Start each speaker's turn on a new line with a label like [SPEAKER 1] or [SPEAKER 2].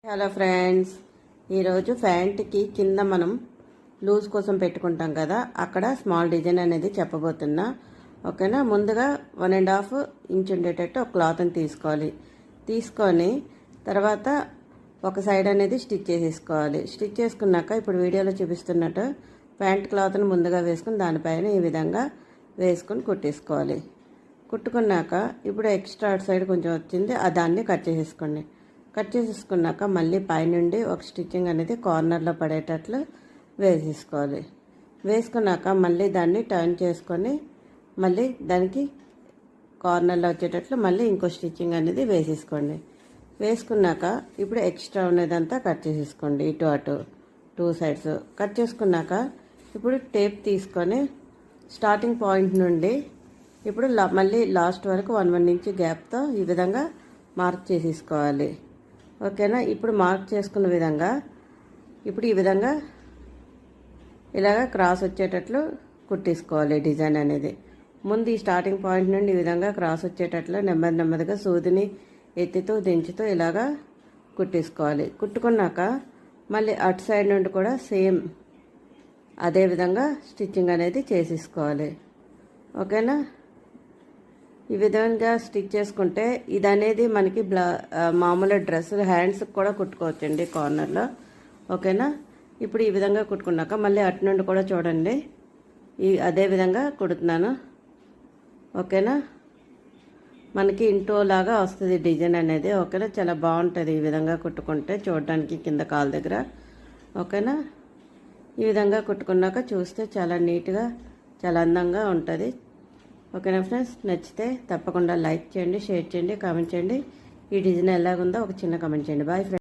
[SPEAKER 1] Hello friends, ఈరోజు ప్యాంట్కి కింద మనం లూజ్ కోసం పెట్టుకుంటాం కదా, అక్కడ స్మాల్ డిజైన్ అనేది చెప్పబోతున్నా. ఓకేనా. ముందుగా 1.5 ఇంచ్ ఉండేటట్టు ఒక క్లాత్ని తీసుకొని తర్వాత ఒక సైడ్ అనేది స్టిచ్ చేసేసుకోవాలి. స్టిచ్ చేసుకున్నాక ఇప్పుడు వీడియోలో చూపిస్తున్నట్టు ప్యాంట్ క్లాత్ని ముందుగా వేసుకుని దానిపైన ఈ విధంగా వేసుకొని కుట్టేసుకోవాలి. కుట్టుకున్నాక ఇప్పుడు ఎక్స్ట్రా అటు సైడ్ కొంచెం వచ్చింది, దాన్ని కట్ చేసేసుకోండి. కట్ చేసేసుకున్నాక మళ్ళీ పైనుండి ఒక స్టిచ్చింగ్ అనేది కార్నర్లో పడేటట్లు వేసేసుకోవాలి. వేసుకున్నాక మళ్ళీ దాన్ని టర్న్ చేసుకొని మళ్ళీ దానికి కార్నర్లో వచ్చేటట్లు మళ్ళీ ఇంకో స్టిచ్చింగ్ అనేది వేసేసుకోండి. వేసుకున్నాక ఇప్పుడు ఎక్స్ట్రా ఉన్నదంతా కట్ చేసేసుకోండి, ఇటు అటు 2 సైడ్స్. కట్ చేసుకున్నాక ఇప్పుడు టేప్ తీసుకొని స్టార్టింగ్ పాయింట్ నుండి ఇప్పుడు మళ్ళీ లాస్ట్ వరకు 1 ఇంచ్ గ్యాప్తో ఈ విధంగా మార్క్ చేసేసుకోవాలి. ఓకేనా. ఇప్పుడు మార్క్ చేసుకున్న విధంగా ఇప్పుడు ఈ విధంగా ఇలాగ క్రాస్ వచ్చేటట్లు కుట్టేసుకోవాలి డిజైన్ అనేది. ముందు ఈ స్టార్టింగ్ పాయింట్ నుండి ఈ విధంగా క్రాస్ వచ్చేటట్లు నెమ్మదిగా సూదిని ఎత్తుతూ దించుతూ ఇలాగా కుట్టేసుకోవాలి. కుట్టుకున్నాక మళ్ళీ అటు సైడ్ నుండి కూడా సేమ్ అదే విధంగా స్టిచ్చింగ్ అనేది చేసేసుకోవాలి. ఓకేనా. ఈ విధంగా స్టిచ్ చేసుకుంటే ఇది అనేది మనకి మామూలు డ్రెస్సులు హ్యాండ్స్కి కూడా కుట్టుకోవచ్చండి కార్నర్లో. ఓకేనా. ఇప్పుడు ఈ విధంగా కుట్టుకున్నాక మళ్ళీ అటు నుండి కూడా చూడండి, అదే విధంగా కుడుతున్నాను. ఓకేనా. మనకి ఇంటో లాగా వస్తుంది డిజైన్ అనేది. ఓకేనా. చాలా బాగుంటుంది ఈ విధంగా కుట్టుకుంటే చూడడానికి కింద కాలు దగ్గర. ఓకేనా. ఈ విధంగా కుట్టుకున్నాక చూస్తే చాలా నీట్గా చాలా అందంగా ఉంటుంది. ఓకేనా ఫ్రెండ్స్, నచ్చితే తప్పకుండా లైక్ చేయండి, షేర్ చేయండి, కామెంట్ చేయండి. ఈ డిజైన్ ఎలాగుందో ఒక చిన్న కామెంట్ చేయండి. Bye friends.